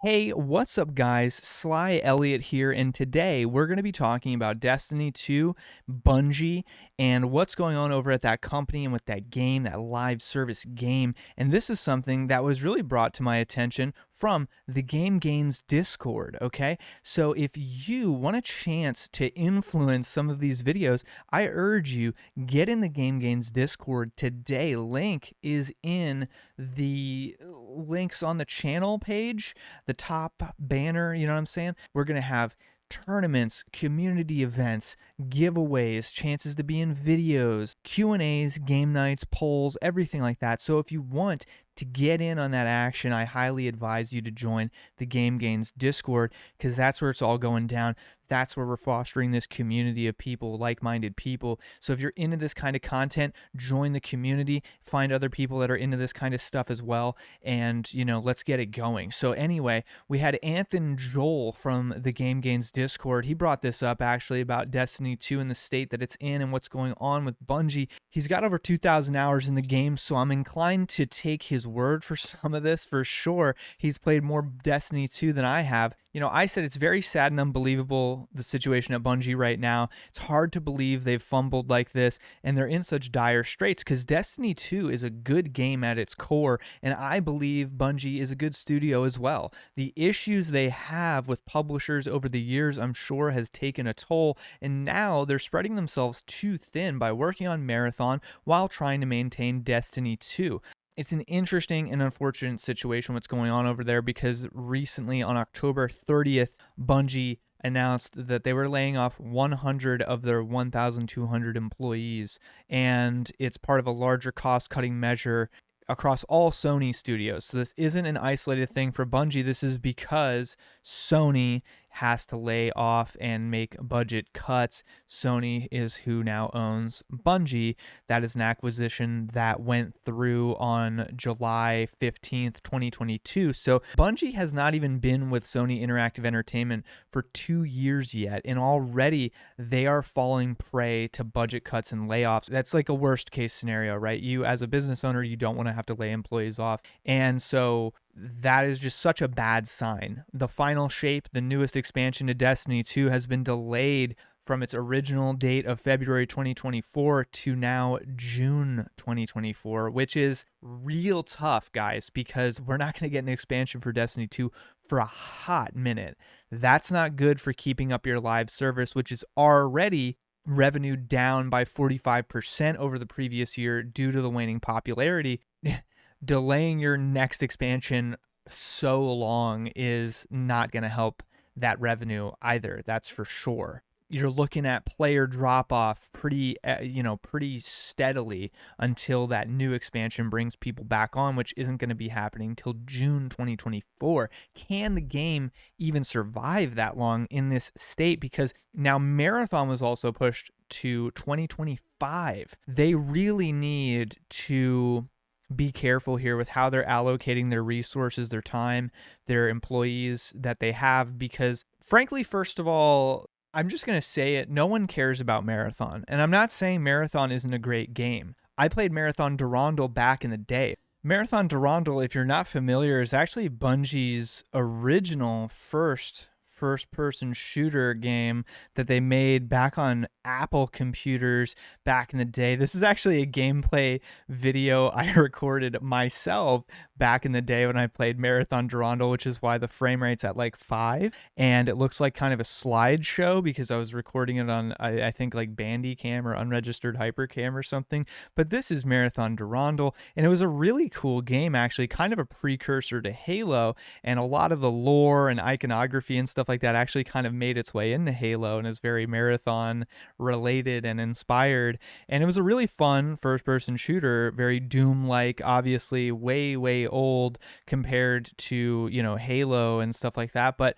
Hey, what's up, guys? Sly Elliott here, and today we're going to be talking about Destiny 2, Bungie, and what's going on over at that company and with that game, that live service game. And this is something that was really brought to my attention from the Game Gains Discord, okay? So if you want a chance to influence some of these videos, I urge you, get in the Game Gains Discord today. Link is in the links on the channel page, the top banner, you know what I'm saying? We're going to have tournaments, community events, giveaways, chances to be in videos, Q&As, game nights, polls, everything like that. So if you want to get in on that action, I highly advise you to join the Game Gains Discord, because that's where it's all going down. That's where we're fostering this community of people, like-minded people. So if you're into this kind of content, join the community, find other people that are into this kind of stuff as well, and, let's get it going. So anyway, we had Anthony Joel from the Game Gains Discord. He brought this up, actually, about Destiny 2 and the state that it's in and what's going on with Bungie. He's got over 2,000 hours in the game, so I'm inclined to take his word for some of this, for sure. He's played more Destiny 2 than I have. I said it's very sad and unbelievable, the situation at Bungie right now. It's hard to believe they've fumbled like this, and they're in such dire straits, because Destiny 2 is a good game at its core, and I believe Bungie is a good studio as well. The issues they have with publishers over the years, I'm sure, has taken a toll, and now they're spreading themselves too thin by working on Marathon while trying to maintain Destiny 2. It's an interesting and unfortunate situation what's going on over there, because recently on October 30th, Bungie announced that they were laying off 100 of their 1,200 employees, and it's part of a larger cost-cutting measure across all Sony studios. So this isn't an isolated thing for Bungie. This is because Sony has to lay off and make budget cuts. Sony is who now owns Bungie. That is an acquisition that went through on July 15th, 2022. So Bungie has not even been with Sony Interactive Entertainment for 2 years yet, and already they are falling prey to budget cuts and layoffs. That's like a worst case scenario, right? You, as a business owner, you don't want to have to lay employees off. And so that is just such a bad sign. The final shape, the newest expansion to Destiny 2, has been delayed from its original date of February 2024 to now June 2024, which is real tough, guys, because we're not going to get an expansion for Destiny 2 for a hot minute. That's not good for keeping up your live service, which is already revenue down by 45% over the previous year due to the waning popularity. Delaying your next expansion so long is not going to help that revenue either. That's for sure. You're looking at player drop off pretty steadily until that new expansion brings people back on, which isn't going to be happening until June 2024. Can the game even survive that long in this state? Because now Marathon was also pushed to 2025. They really need to be careful here with how they're allocating their resources, their time, their employees that they have, because frankly, first of all, I'm just going to say it, no one cares about Marathon. And I'm not saying Marathon isn't a great game. I played Marathon Durandal back in the day. Marathon Durandal, if you're not familiar, is actually Bungie's original first-person shooter game that they made back on Apple computers back in the day. This is actually a gameplay video I recorded myself back in the day when I played Marathon Durandal, which is why the frame rate's at like 5, and it looks like kind of a slideshow because I was recording it on, I think, like Bandicam or unregistered Hypercam or something. But this is Marathon Durandal, and it was a really cool game, actually, kind of a precursor to Halo, and a lot of the lore and iconography and stuff like that actually kind of made its way into Halo and is very Marathon related and inspired. And it was a really fun first-person shooter, very Doom-like, obviously way old compared to, Halo and stuff like that. But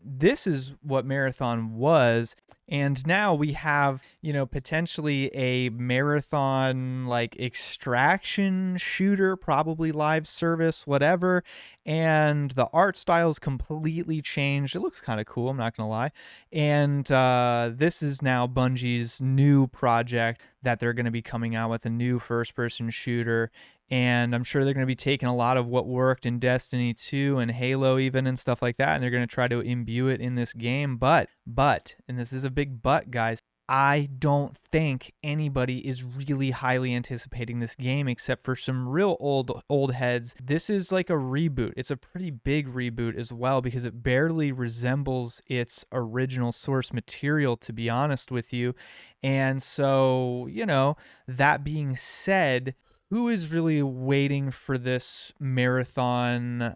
this is what Marathon was. And now we have, potentially a Marathon like extraction shooter, probably live service, whatever. And the art style's completely changed. It looks kind of cool, I'm not going to lie. And this is now Bungie's new project that they're going to be coming out with, a new first-person shooter. And I'm sure they're going to be taking a lot of what worked in Destiny 2 and Halo even and stuff like that, and they're going to try to imbue it in this game. But, and this is a big but, guys, I don't think anybody is really highly anticipating this game except for some real old heads. This is like a reboot. It's a pretty big reboot as well because it barely resembles its original source material, to be honest with you. And so, that being said, who is really waiting for this marathon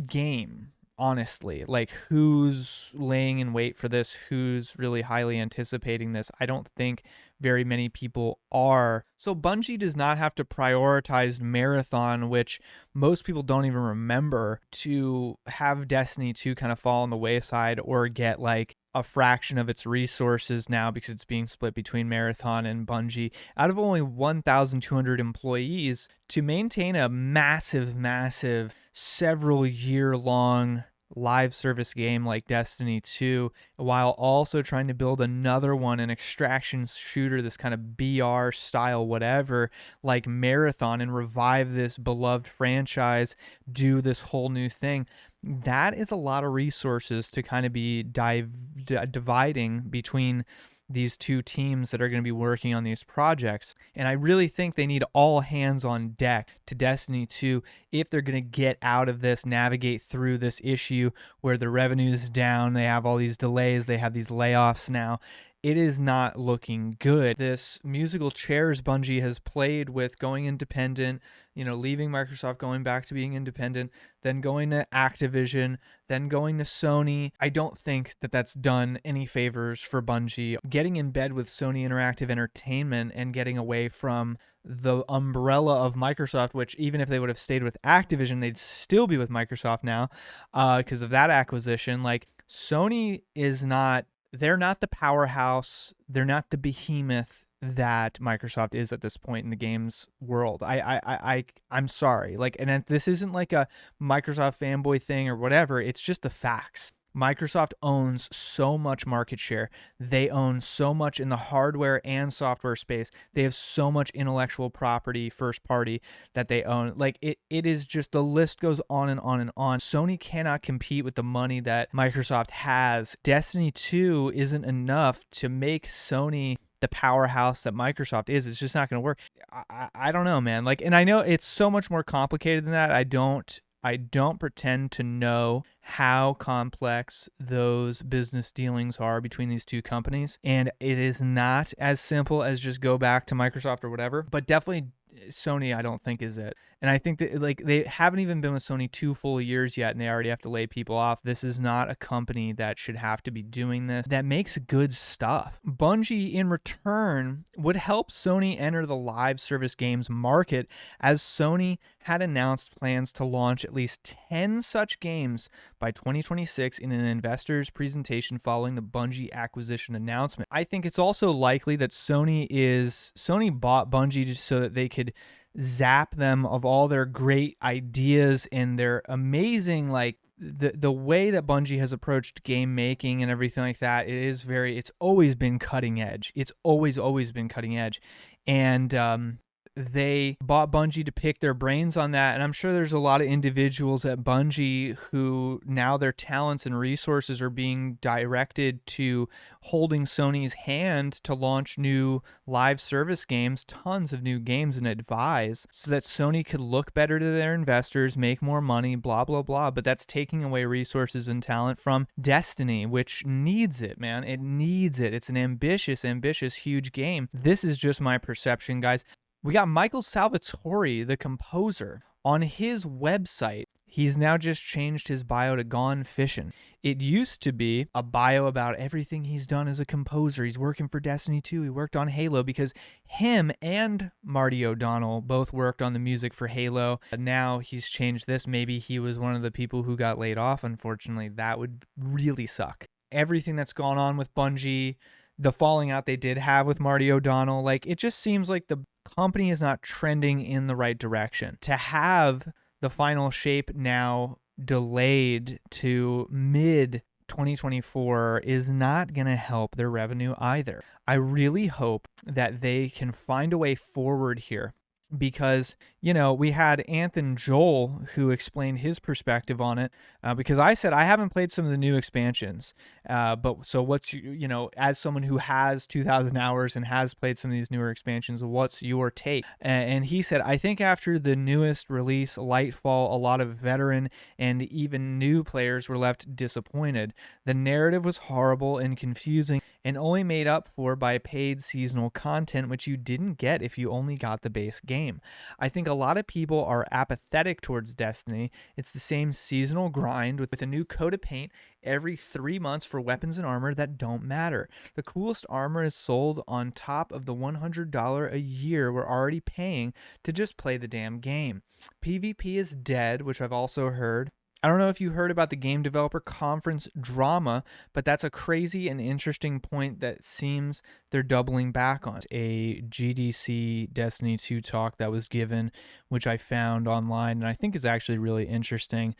game? Honestly, like, who's laying in wait for this? Who's really highly anticipating this? I don't think very many people are. So Bungie does not have to prioritize marathon, which most people don't even remember, to have Destiny 2 kind of fall on the wayside or get like a fraction of its resources now because it's being split between Marathon and Bungie. Out of only 1,200 employees, to maintain a massive several year-long live service game like Destiny 2 while also trying to build another one, an extraction shooter, this kind of BR style whatever, like Marathon, and revive this beloved franchise, do this whole new thing. That is a lot of resources to kind of be dividing between these two teams that are going to be working on these projects. And I really think they need all hands on deck to Destiny 2 if they're going to get out of this, navigate through this issue where the revenue is down, they have all these delays, they have these layoffs now. It is not looking good. This musical chairs Bungie has played with going independent, leaving Microsoft, going back to being independent, then going to Activision, then going to Sony. I don't think that that's done any favors for Bungie. Getting in bed with Sony Interactive Entertainment and getting away from the umbrella of Microsoft, which even if they would have stayed with Activision, they'd still be with Microsoft now because of that acquisition. Like, Sony is not... They're not the powerhouse. They're not the behemoth that Microsoft is at this point in the games world. I'm sorry. Like, and this isn't like a Microsoft fanboy thing or whatever. It's just the facts. Microsoft owns so much market share. They own so much in the hardware and software space. They have so much intellectual property, first party, that they own. Like, it is just, the list goes on and on and on. Sony cannot compete with the money that Microsoft has. Destiny 2 isn't enough to make Sony the powerhouse that Microsoft is. It's just not going to work. I don't know, man. Like, and I know it's so much more complicated than that. I don't pretend to know how complex those business dealings are between these two companies. And it is not as simple as just go back to Microsoft or whatever, but definitely Sony, I don't think, is it. And I think that, like, they haven't even been with Sony 2 full years yet, and they already have to lay people off. This is not a company that should have to be doing this, that makes good stuff. Bungie, in return, would help Sony enter the live service games market, as Sony had announced plans to launch at least 10 such games by 2026 in an investor's presentation following the Bungie acquisition announcement. I think it's also likely that Sony bought Bungie just so that they could zap them of all their great ideas and their amazing, like, the way that Bungie has approached game making and everything like that. It's always been cutting edge. It's always been cutting edge. And they bought Bungie to pick their brains on that. And I'm sure there's a lot of individuals at Bungie who now their talents and resources are being directed to holding Sony's hand to launch new live service games, tons of new games, and advise so that Sony could look better to their investors, make more money, blah, blah, blah. But that's taking away resources and talent from Destiny, which needs it, man. It needs it. It's an ambitious, huge game. This is just my perception, guys. We got Michael Salvatore, the composer, on his website. He's now just changed his bio to Gone Fishin'. It used to be a bio about everything he's done as a composer. He's working for Destiny 2. He worked on Halo because him and Marty O'Donnell both worked on the music for Halo. Now he's changed this. Maybe he was one of the people who got laid off, unfortunately. That would really suck. Everything that's gone on with Bungie, the falling out they did have with Marty O'Donnell, like, it just seems like the company is not trending in the right direction. To have the final shape now delayed to mid 2024 is not going to help their revenue either. I really hope that they can find a way forward here because, we had Anthony Joel who explained his perspective on it, because I said I haven't played some of the new expansions, but so what's as someone who has 2,000 hours and has played some of these newer expansions, what's your take? And he said, I think after the newest release, Lightfall, a lot of veteran and even new players were left disappointed. The narrative was horrible and confusing and only made up for by paid seasonal content, which you didn't get if you only got the base game. I think a lot of people are apathetic towards Destiny. It's the same seasonal grind with a new coat of paint every 3 months for weapons and armor that don't matter. The coolest armor is sold on top of the $100 a year we're already paying to just play the damn game. PvP is dead, which I've also heard. I don't know if you heard about the Game Developer Conference drama, but that's a crazy and interesting point that seems they're doubling back on. A GDC Destiny 2 talk that was given, which I found online, and I think is actually really interesting.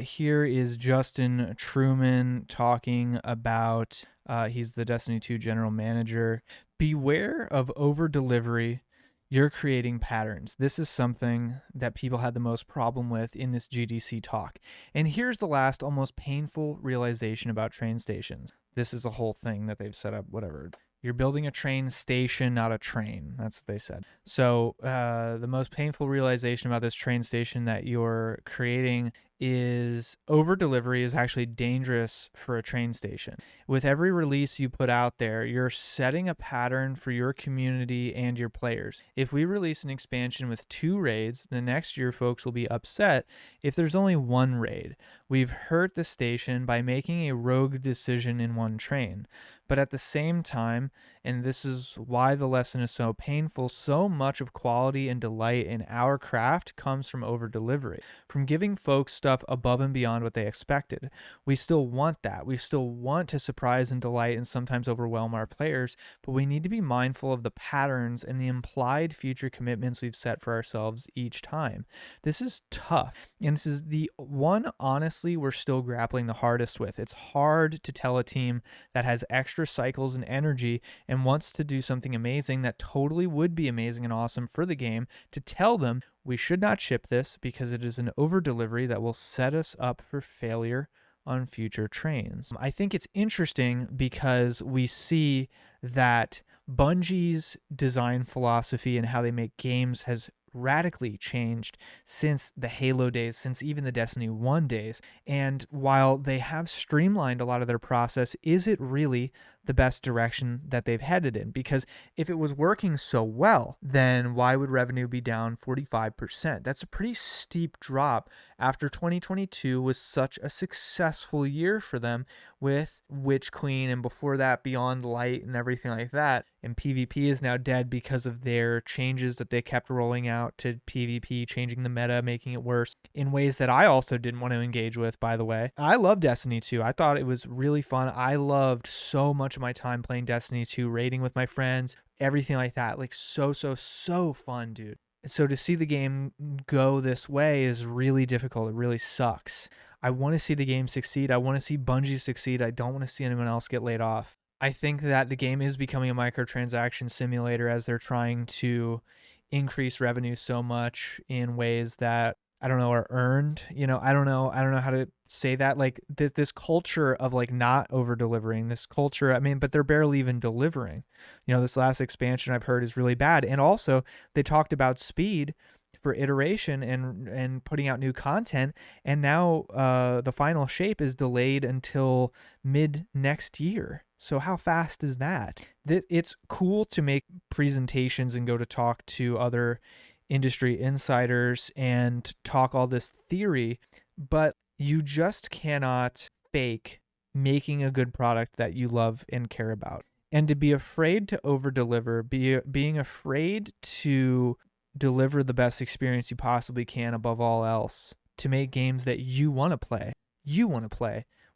Here is Justin Truman talking about, he's the Destiny 2 general manager. Beware of over-delivery. You're creating patterns. This is something that people had the most problem with in this GDC talk. And here's the last, almost painful realization about train stations. This is a whole thing that they've set up, whatever. You're building a train station, not a train. That's what they said. So the most painful realization about this train station that you're creating is over delivery is actually dangerous for a train station. With every release you put out there, you're setting a pattern for your community and your players. If we release an expansion with 2 raids, the next year folks will be upset if there's only 1 raid. We've hurt the station by making a rogue decision in one train. But at the same time, and this is why the lesson is so painful, so much of quality and delight in our craft comes from over-delivery, from giving folks stuff above and beyond what they expected. We still want that. We still want to surprise and delight and sometimes overwhelm our players, but we need to be mindful of the patterns and the implied future commitments we've set for ourselves each time. This is tough, and this is the one, honestly, we're still grappling the hardest with. It's hard to tell a team that has extra cycles and energy and wants to do something amazing that totally would be amazing and awesome for the game, to tell them we should not ship this because it is an over delivery that will set us up for failure on future trains. I think it's interesting because we see that Bungie's design philosophy and how they make games has radically changed since the Halo days, since even the Destiny 1 days. And while they have streamlined a lot of their process, is it really the best direction that they've headed in? Because if it was working so well, then why would revenue be down 45%? That's a pretty steep drop after 2022 was such a successful year for them with Witch Queen, and before that Beyond Light and everything like that. And PvP is now dead because of their changes that they kept rolling out to PvP, changing the meta, making it worse in ways that I also didn't want to engage with, by the way. I love Destiny 2. I thought it was really fun. I loved so much of my time playing Destiny 2, raiding with my friends, everything like that. Like so fun, dude. So to see the game go this way is really difficult. It really sucks. I want to see the game succeed. I want to see Bungie succeed. I don't want to see anyone else get laid off. I think that the game is becoming a microtransaction simulator as they're trying to increase revenue so much in ways that, I don't know, are earned. I don't know how to say that. Like this culture of like not over delivering, this culture, but they're barely even delivering. This last expansion I've heard is really bad. And also they talked about speed for iteration and putting out new content, and now the final shape is delayed until mid next year. So how fast is that? It's cool to make presentations and go to talk to other industry insiders and talk all this theory, but you just cannot fake making a good product that you love and care about. And to be afraid to over deliver, being afraid to deliver the best experience you possibly can above all else, to make games that you want to play,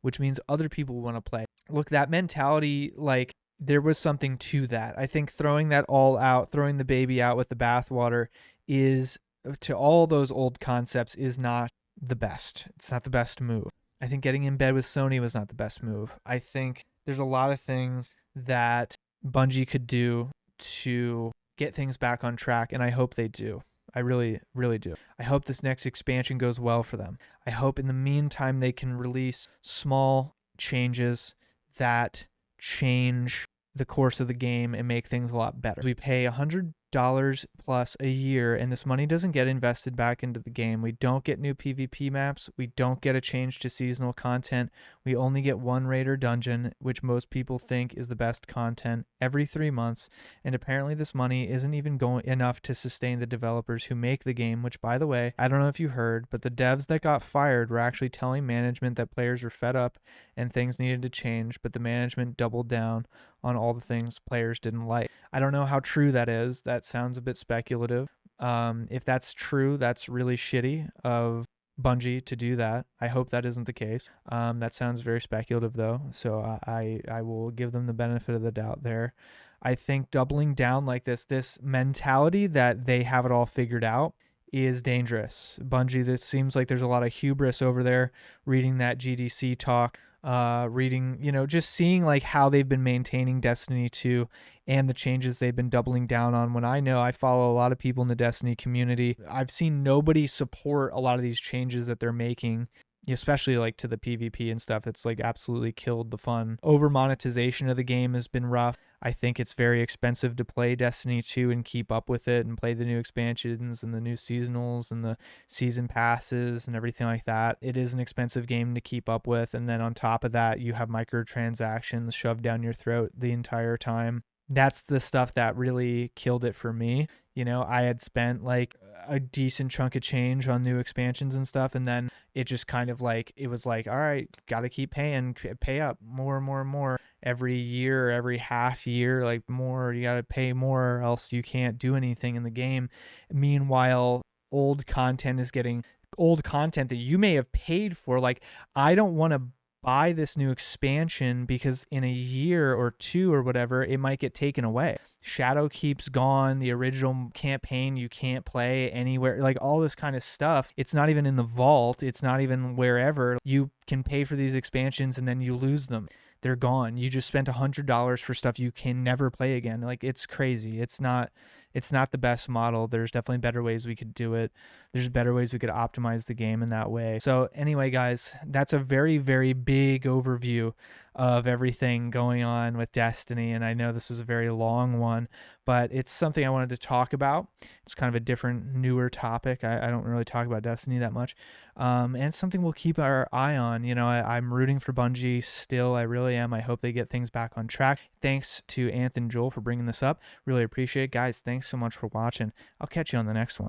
which means other people want to play. Look, that mentality, like there was something to that. I think throwing that all out, throwing the baby out with the bathwater is, to all those old concepts, is not the best. It's not the best move. I think getting in bed with Sony was not the best move. I think there's a lot of things that Bungie could do to get things back on track, and I hope they do. I really, really do. I hope this next expansion goes well for them. I hope in the meantime they can release small changes that change the course of the game and make things a lot better. We pay $100 plus a year, and this money doesn't get invested back into the game. We don't get new PvP maps. We don't get a change to seasonal content. We only get one raid or dungeon, which most people think is the best content, every 3 months. And apparently this money isn't even going enough to sustain the developers who make the game, which, by the way, I don't know if you heard, but the devs that got fired were actually telling management that players were fed up and things needed to change, but the management doubled down on all the things players didn't like. I don't know how true that is. That sounds a bit speculative. If that's true, that's really shitty of Bungie to do that. I hope that isn't the case. That sounds very speculative though, so I will give them the benefit of the doubt there. I think doubling down like this mentality that they have it all figured out is dangerous. Bungie, this seems like there's a lot of hubris over there. Reading that GDC talk, reading, just seeing like how they've been maintaining Destiny 2 and the changes they've been doubling down on. When I follow a lot of people in the Destiny community, I've seen nobody support a lot of these changes that they're making, especially like to the PvP and stuff. It's like absolutely killed the fun. Over monetization of the game has been rough. I think it's very expensive to play Destiny 2 and keep up with it and play the new expansions and the new seasonals and the season passes and everything like that. It is an expensive game to keep up with. And then on top of that, you have microtransactions shoved down your throat the entire time. That's the stuff that really killed it for me. I had spent like a decent chunk of change on new expansions and stuff, and then it just kind of like, it was like, all right, gotta keep paying, pay up more and more and more every year, every half year, like more, you gotta pay more or else you can't do anything in the game. Meanwhile, old content that you may have paid for. Like, I don't want to buy this new expansion because in a year or two or whatever, it might get taken away. Shadowkeep's gone. The original campaign you can't play anywhere. Like all this kind of stuff. It's not even in the vault. It's not even wherever. You can pay for these expansions and then you lose them. They're gone. You just spent $100 for stuff you can never play again. Like, it's crazy. It's not the best model. There's definitely better ways we could do it. There's better ways we could optimize the game in that way. So anyway, guys, that's a very, very big overview of everything going on with Destiny. And I know this was a very long one, but it's something I wanted to talk about. It's kind of a different, newer topic. I don't really talk about Destiny that much. And it's something we'll keep our eye on. I'm rooting for Bungie still. I really am. I hope they get things back on track. Thanks to Anth and Joel for bringing this up. Really appreciate it. Guys, thanks so much for watching. I'll catch you on the next one.